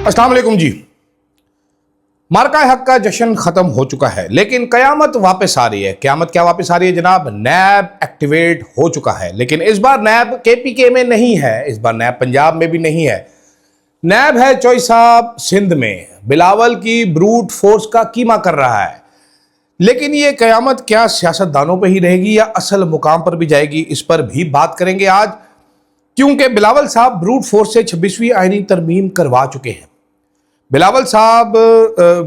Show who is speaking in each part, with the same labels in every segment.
Speaker 1: अस्सलाम वालेकुम जी। मार्का हक का जश्न खत्म हो चुका है, लेकिन कयामत वापस आ रही है। कयामत क्या वापस आ रही है जनाब? नैब एक्टिवेट हो चुका है, लेकिन इस बार नैब केपीके में नहीं है, इस बार नैब पंजाब में भी नहीं है। नैब है चौई साहब सिंध में, बिलावल की ब्रूट फोर्स का कीमा कर रहा है। लेकिन ये कयामत क्या सियासतदानों पर ही रहेगी या असल मुकाम पर भी जाएगी, इस पर भी बात करेंगे आज, क्योंकि बिलावल साहब ब्रूट फोर्स से 26वीं आईनी तरमीम करवा चुके हैं। बिलावल साहब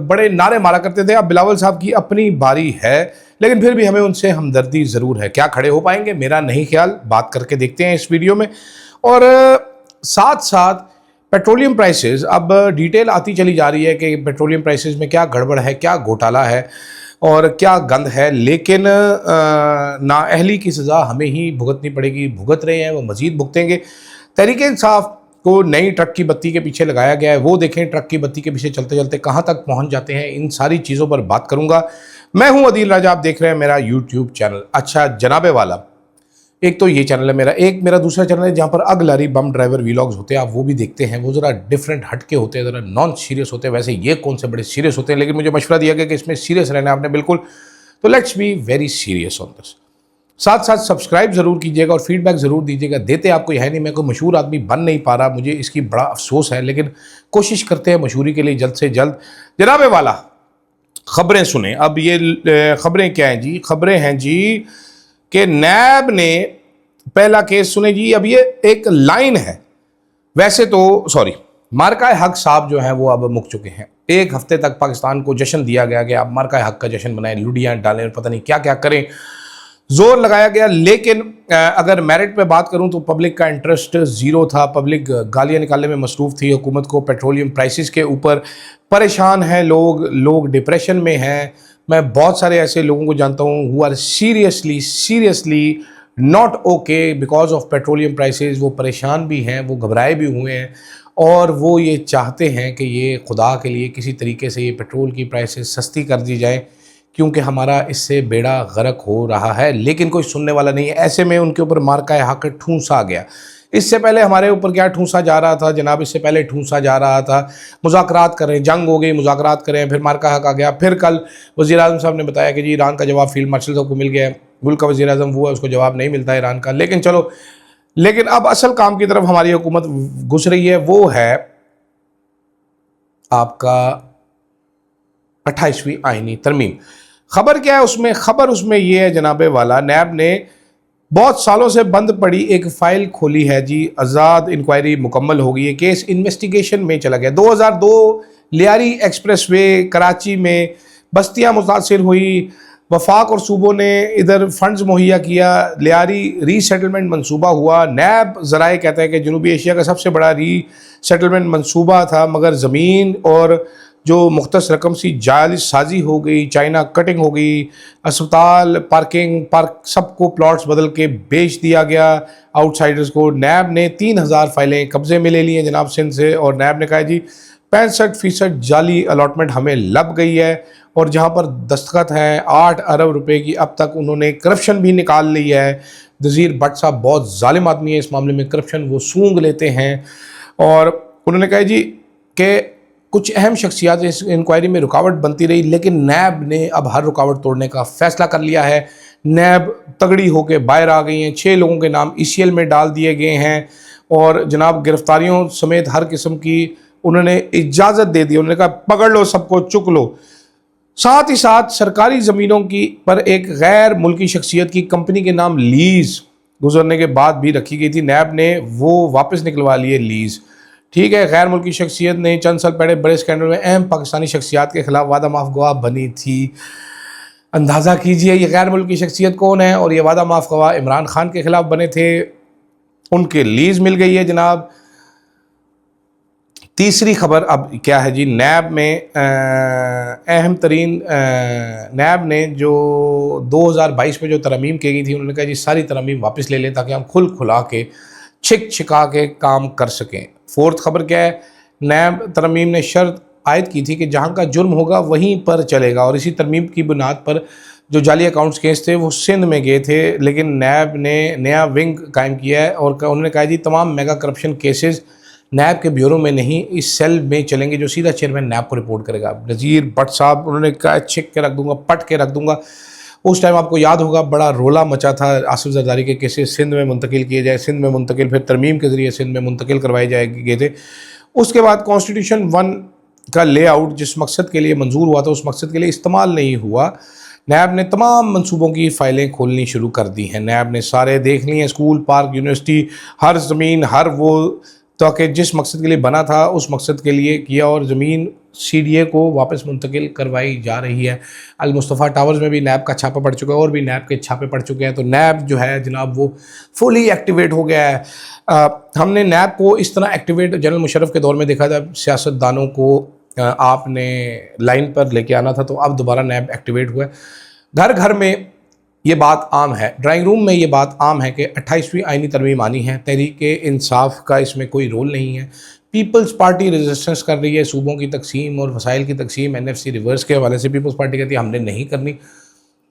Speaker 1: बड़े नारे मारा करते थे, अब बिलावल साहब की अपनी बारी है, लेकिन फिर भी हमें उनसे हमदर्दी ज़रूर है। क्या खड़े हो पाएंगे? मेरा नहीं ख्याल, बात करके देखते हैं इस वीडियो में। और साथ साथ पेट्रोलियम प्राइसेस, अब डिटेल आती चली जा रही है कि पेट्रोलियम प्राइसेस में क्या गड़बड़ है, क्या घोटाला है और क्या गंद है, लेकिन नाअहली की सज़ा हमें ही भुगतनी पड़ेगी। भुगत रहे हैं, वो मज़ीद भुगतेंगे। तहरीक इंसाफ को नई ट्रक की बत्ती के पीछे लगाया गया है, वो देखें ट्रक की बत्ती के पीछे चलते चलते कहाँ तक पहुँच जाते हैं। इन सारी चीज़ों पर बात करूँगा। मैं हूँ अदील राजा, आप देख रहे हैं मेरा यूट्यूब चैनल। अच्छा जनाबे वाला, एक तो ये चैनल है मेरा, एक मेरा दूसरा चैनल है जहाँ पर अग लारी बम ड्राइवर वीलॉग्स होते हैं, आप वो भी देखते हैं। वो ज़रा डिफरेंट हटके होते हैं, ज़रा नॉन सीरियस होते हैं। वैसे ये कौन से बड़े सीरियस होते हैं, लेकिन मुझे मशवरा दिया गया कि इसमें सीरियस रहना है आपने बिल्कुल, तो let's be very serious on this. साथ साथ सब्सक्राइब ज़रूर कीजिएगा और फीडबैक ज़रूर दीजिएगा। देते आपको है नहीं, मैं कोई मशहूर आदमी बन नहीं पा रहा, मुझे इसकी बड़ा अफसोस है, लेकिन कोशिश करते हैं मशहूरी के लिए जल्द से जल्द। जनाबे वाला, खबरें सुने। अब ये खबरें क्या हैं जी? खबरें हैं जी कि नैब ने पहला केस सुने जी। अब ये एक लाइन है, वैसे तो सॉरी, मार्का हक साहब जो हैं वो अब मुक चुके हैं। एक हफ्ते तक पाकिस्तान को जश्न दिया गया कि आप मार्का हक का जश्न बनाएं, लुडियाँ डालें और पता नहीं क्या क्या करें, जोर लगाया गया। लेकिन अगर मेरिट पे बात करूं तो पब्लिक का इंटरेस्ट ज़ीरो था। पब्लिक गालियां निकालने में मसरूफ़ थी हुकूमत को। पेट्रोलियम प्राइसेस के ऊपर परेशान हैं लोग डिप्रेशन में हैं। मैं बहुत सारे ऐसे लोगों को जानता हूं who are seriously not okay because of petroleum prices. वो परेशान भी हैं, वो घबराए भी हुए हैं और वो ये चाहते हैं कि ये खुदा के लिए किसी तरीके से ये पेट्रोल की प्राइसेस सस्ती कर दी जाए, क्योंकि हमारा इससे बेड़ा गर्क हो रहा है। लेकिन कोई सुनने वाला नहीं है। ऐसे में उनके ऊपर मार्का हक ठूंसा गया। इससे पहले हमारे ऊपर क्या ठूंसा जा रहा था जनाब? इससे पहले ठूंसा जा रहा था मुज़ाकरात करें, जंग हो गई, मुज़ाकरात करें, फिर मार्का हक आ गया। फिर कल वज़ीर आज़म साहब ने बताया कि जी ईरान का जवाब फील्ड मार्शल साहब को मिल गया है। मुल्क का वज़ीर आज़म वो है, उसको जवाब नहीं मिलता ईरान का। लेकिन चलो, लेकिन अब असल काम की तरफ हमारी हुकूमत घुस रही है, वो है आपका 28वीं आईनी तरमीम। खबर क्या है उसमें? खबर उसमें ये है जनाबे वाला, नैब ने बहुत सालों से बंद पड़ी एक फ़ाइल खोली है जी। आज़ाद इंक्वायरी मुकम्मल हो गई है, केस इन्वेस्टिगेशन में चला गया। 2002 लियारी एक्सप्रेसवे कराची में बस्तियां मुतासिर हुई। वफाक और सूबों ने इधर फंड्स मुहैया किया, लियारी रीसेटलमेंट मंसूबा हुआ। नैब ज़राए कहता है कि जनूबी एशिया का सबसे बड़ा रीसेटलमेंट मंसूबा था, मगर ज़मीन और जो मुख्तस रकम सी जायज़ साजी हो गई, चाइना कटिंग हो गई, अस्पताल, पार्क सबको प्लॉट्स बदल के बेच दिया गया आउटसाइडर्स को। नैब ने 3000 फाइलें कब्जे में ले ली हैं जनाब सिंध से, और नैब ने कहा जी 65% जाली अलॉटमेंट हमें लब गई है। और जहां पर दस्तखत हैं 8 अरब रुपए की, अब तक उन्होंने करप्शन भी निकाल ली है। नज़ीर भट्ट साहब बहुत जालिम आदमी है इस मामले में, करप्शन वो सूंघ लेते हैं। और उन्होंने कहा जी कि कुछ अहम शख्सियात इस इंक्वायरी में रुकावट बनती रही, लेकिन नैब ने अब हर रुकावट तोड़ने का फैसला कर लिया है। नैब तगड़ी होकर बाहर आ गई हैं। 6 लोगों के नाम ECL में डाल दिए गए हैं और जनाब गिरफ्तारियों समेत हर किस्म की उन्होंने इजाज़त दे दी। उन्होंने कहा पकड़ लो सबको, चुक लो। साथ ही साथ सरकारी ज़मीनों की पर एक गैर मुल्की शख्सियत की कंपनी के नाम लीज़ गुजरने के बाद भी रखी गई थी। नैब ने वो वापस निकलवा लिए लीज़। ठीक है, गैर मुल्की शख्सियत ने चंद साल पहले बड़े स्कैंडल में अहम पाकिस्तानी शख्सियात के खिलाफ वादा माफ गवाह बनी थी। अंदाज़ा कीजिए ये गैर मुल्की शख्सियत कौन है, और ये वादा माफ गवाह इमरान खान के खिलाफ बने थे। उनके लीज मिल गई है जनाब। तीसरी खबर अब क्या है जी? नैब में अहम तरीन, नैब ने जो 2022 में जो तरमीम की गई थी, उन्होंने कहा जी सारी तरमीम वापस ले लें ताकि हम खुला के छिका के काम कर सकें। फोर्थ खबर क्या है? नैब तरमीम ने शर्त आयद की थी कि जहां का जुर्म होगा वहीं पर चलेगा, और इसी तरमीम की बुनियाद पर जो जाली अकाउंट्स केस थे वो सिंध में गए थे, लेकिन नैब ने नया विंग कायम किया है और उन्होंने कहा जी तमाम मेगा करप्शन केसेस नैब के ब्यूरो में नहीं, इस सेल में चलेंगे जो सीधा चेयरमैन नैब को रिपोर्ट करेगा। नज़ीर भट्ट साहब, उन्होंने कहा छिक के रख दूंगा, पट के रख दूंगा। उस टाइम आपको याद होगा बड़ा रोला मचा था, आसिफ जरदारी के केसेस सिंध में मुंतकिल किए जाए, सिंध में मुंतकिल, फिर तरमीम के ज़रिए सिंध में मुंतकिल करवाए गए थे। उसके बाद कॉन्स्टिट्यूशन 1 का लेआउट जिस मकसद के लिए मंजूर हुआ था उस मकसद के लिए इस्तेमाल नहीं हुआ। नैब ने तमाम मंसूबों की फ़ाइलें खोलनी शुरू कर दी हैं। नैब ने सारे देख लिए हैं, स्कूल, पार्क, यूनिवर्सिटी, हर ज़मीन, हर वो, ताकि जिस मकसद के लिए बना था उस मकसद के लिए किया, और ज़मीन CDA को वापस मुंतकिल करवाई जा रही है। अल मुस्तफ़ा टावर्स में भी नैब का छापा पड़ चुका है और भी नैब के छापे पड़ चुके हैं। तो नैब जो है जनाब वो फुली एक्टिवेट हो गया है। हमने नैब को इस तरह एक्टिवेट जनरल मुशर्रफ के दौर में देखा था, सियासतदानों को आपने लाइन पर लेके आना था, तो अब दोबारा नैब एक्टिवेट हुआ है। घर घर में ये बात आम है, ड्राइंग रूम में ये बात आम है कि 28वीं आईनी तरमीम आनी है। तहरीके इंसाफ का इसमें कोई रोल नहीं है। पीपल्स पार्टी रेजिस्टेंस कर रही है, सूबों की तकसीम और वसाइल की तकसीम NFC रिवर्स के हवाले से पीपल्स पार्टी कहती है हमने नहीं करनी।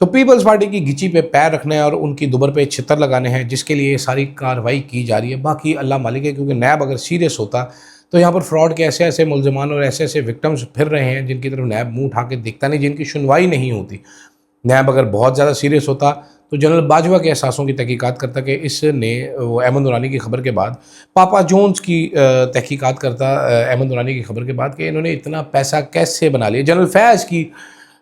Speaker 1: तो पीपल्स पार्टी की गिची पे पैर रखने और उनकी दुबर पे छितर लगाने हैं, जिसके लिए सारी कार्रवाई की जा रही है। बाकी अल्लाह मालिक है, क्योंकि नैब अगर सीरियस होता तो यहाँ पर फ्रॉड के ऐसे ऐसे मुल्ज़िमान और ऐसे ऐसे विक्टिम्स फिर रहे हैं जिनकी तरफ नैब मुँह उठा के देखता नहीं, जिनकी सुनवाई नहीं होती। नैब अगर बहुत ज़्यादा सीरियस होता तो जनरल बाजवा के एहसासों की तहकीकात करता कि इसने वो अहमद नूरानी की खबर के बाद, पापा जोन्स की तहकीकात करता अहमद नूरानी की खबर के बाद कि इन्होंने इतना पैसा कैसे बना लिया। जनरल फैज़ की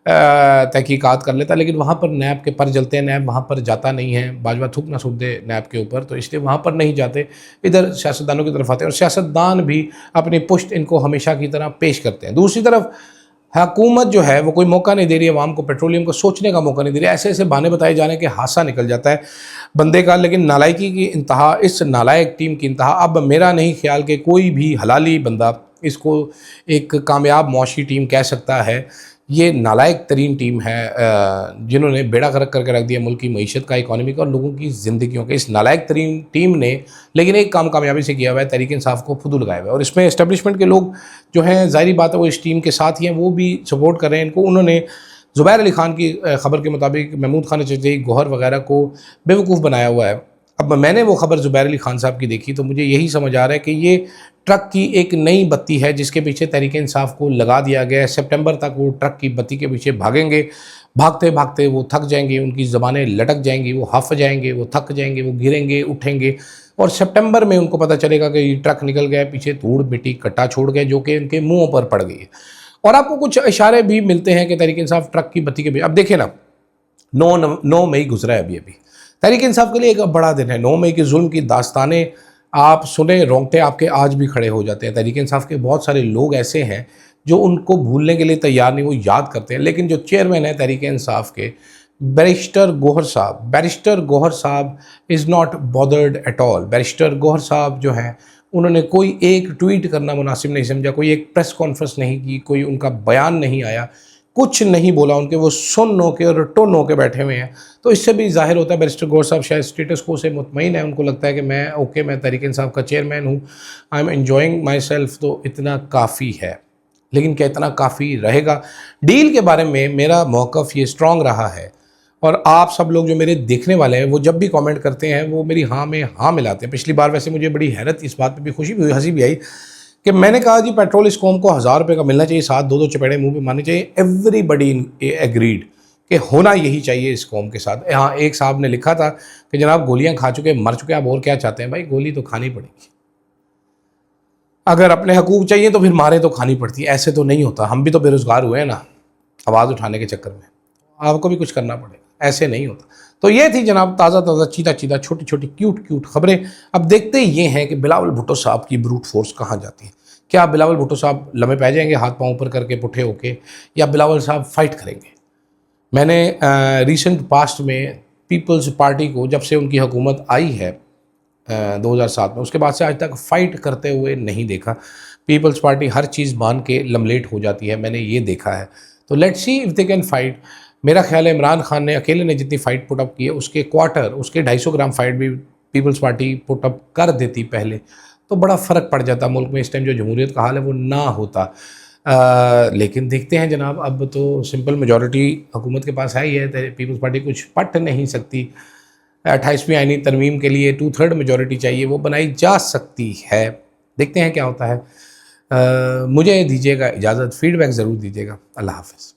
Speaker 1: तहकीकात कर लेता, लेकिन वहाँ पर नैब के पर जलते हैं, नैब वहाँ पर जाता नहीं है। बाजवा थूक ना सूट दे नैब के ऊपर, तो इसलिए वहाँ पर नहीं जाते, इधर सियासतदानों की तरफ आते हैं, और सियासतदान भी अपनी पुश्त इनको हमेशा की तरह पेश करते हैं। दूसरी तरफ हुकूमत जो है वो कोई मौका नहीं दे रही है अवाम को, पेट्रोलियम को सोचने का मौका नहीं दे रही है। ऐसे ऐसे बहाने बताए जाने के हादसा निकल जाता है बंदे का। लेकिन नालायकी की इंतहा, इस नालायक टीम की इंतहा, अब मेरा नहीं ख्याल कि कोई भी हलाली बंदा इसको एक कामयाब मुआशी टीम कह सकता है। ये नालायक तरीन टीम है जिन्होंने बेड़ा गर्क करके रख दिया मुल्क की मईशत का, इकॉनमी का और लोगों की ज़िंदगियों का। इस नालायक तरीन टीम ने लेकिन एक काम कामयाबी से किया हुआ है, तहरीक इंसाफ को फुदू लगाया हुआ है, और इसमें इस्टेब्लिशमेंट के लोग जो हैं, ज़ाहिरी बात है वो इस टीम के साथ ही हैं, वो भी सपोर्ट कर रहे हैं इनको। उन्होंने ज़ुबैर अली खान की खबर के मुताबिक महमूद खान चचेरी, गौहर वगैरह को बेवकूफ़ बनाया हुआ है। अब मैंने वो खबर ज़ुबैर अली खान साहब की देखी तो मुझे यही समझ आ रहा है कि ये ट्रक की एक नई बत्ती है जिसके पीछे तहरीक इंसाफ को लगा दिया गया है। सितंबर तक वो ट्रक की बत्ती के पीछे भागेंगे, भागते भागते वो थक जाएंगे, उनकी ज़बानें लटक जाएंगी, वो हफ जाएंगे, वो थक जाएंगे, वो गिरेंगे, उठेंगे, और सितंबर में उनको पता चलेगा कि ये ट्रक निकल गया, पीछे धूड़ मिट्टी कट्टा छोड़ गए जो कि उनके मुँहों पर पड़ गई है। और आपको कुछ इशारे भी मिलते हैं कि तहरीक इंसाफ ट्रक की बत्ती के पीछे, अब देखिए ना, 9 मई गुजरा है अभी। तहरीक इंसाफ के लिए एक बड़ा दिन है। 9 मई के जुल्म की दास्तानें आप सुने, रोंगटे आपके आज भी खड़े हो जाते हैं। तहरीक इंसाफ के बहुत सारे लोग ऐसे हैं जो उनको भूलने के लिए तैयार नहीं, वो याद करते हैं। लेकिन जो चेयरमैन है तहरीक इंसाफ के, बैरिस्टर गौहर साहब is not bothered at all. Barrister Gauhar साहब जो हैं, उन्होंने कोई एक ट्वीट करना मुनासिब नहीं समझा, कोई एक प्रेस कॉन्फ्रेंस नहीं की, कोई उनका बयान नहीं आया, कुछ नहीं बोला उनके, वो सुन होके और टोन होके बैठे हुए हैं। तो इससे भी जाहिर होता है बैरिस्टर गौहर साहब शायद स्टेटस को से मुतमईन है, उनको लगता है कि मैं ओके, मैं तहरीक इंसाफ का चेयरमैन हूँ, I am enjoying my self, तो इतना काफ़ी है। लेकिन क्या इतना काफ़ी रहेगा? डील के बारे में मेरा मौक़िफ़ ये स्ट्रॉन्ग रहा है, और आप सब लोग जो मेरे देखने वाले हैं वो जब भी कमेंट करते हैं वो मेरी हाँ में हाँ मिलाते हैं। पिछली बार वैसे मुझे बड़ी हैरत, इस बात पे भी खुशी भी हुई, हंसी भी आई कि मैंने कहा जी पेट्रोल इस कौम को 1000 रुपये का मिलना चाहिए, साथ 2-2 चपेड़े मुंह पे मारने चाहिए। एवरीबडी एग्रीड कि होना यही चाहिए इस कौम के साथ। हाँ, एक साहब ने लिखा था कि जनाब गोलियां खा चुके, मर चुके, आप और क्या चाहते हैं? भाई गोली तो खानी पड़ेगी, अगर अपने हकूक़ चाहिए तो फिर मारे तो खानी पड़ती है। ऐसे तो नहीं होता, हम भी तो बेरोज़गार हुए हैं ना आवाज़ उठाने के चक्कर में, आपको भी कुछ करना पड़ेगा, ऐसे नहीं होता। तो ये थी जनाब ताज़ा चीता छोटी छोटी क्यूट खबरें। अब देखते ही ये हैं कि बिलावल भुट्टो साहब की ब्रूट फोर्स कहाँ जाती है। क्या बिलावल भुट्टो साहब लम्हे पै जाएंगे हाथ पाँव ऊपर करके पुट्ठे होके, या बिलावल साहब फाइट करेंगे? मैंने रिसेंट पास्ट में पीपल्स पार्टी को, जब से उनकी हुकूमत आई है 2007 में, उसके बाद से आज तक फ़ाइट करते हुए नहीं देखा। पीपल्स पार्टी हर चीज़ मान के लमलेट हो जाती है, मैंने ये देखा है। तो let's see if they can fight. मेरा ख्याल है इमरान खान ने अकेले ने जितनी फ़ाइट पुटअप की है उसके क्वार्टर, उसके 250 ग्राम फ़ाइट भी पीपल्स पार्टी पुटअप कर देती पहले, तो बड़ा फ़र्क पड़ जाता मुल्क में। इस टाइम जो जमहूरियत का हाल है वो ना होता। लेकिन देखते हैं जनाब, अब तो सिंपल मेजॉरिटी हुकूमत के पास है ही है, पीपल्स पार्टी कुछ पट नहीं सकती। 28वीं आईनी तरमीम के लिए 2/3 मेजॉरिटी चाहिए, वो बनाई जा सकती है। देखते हैं क्या होता है। मुझे दीजिएगा इजाज़त, फीडबैक ज़रूर दीजिएगा। अल्लाह हाफ़िज़।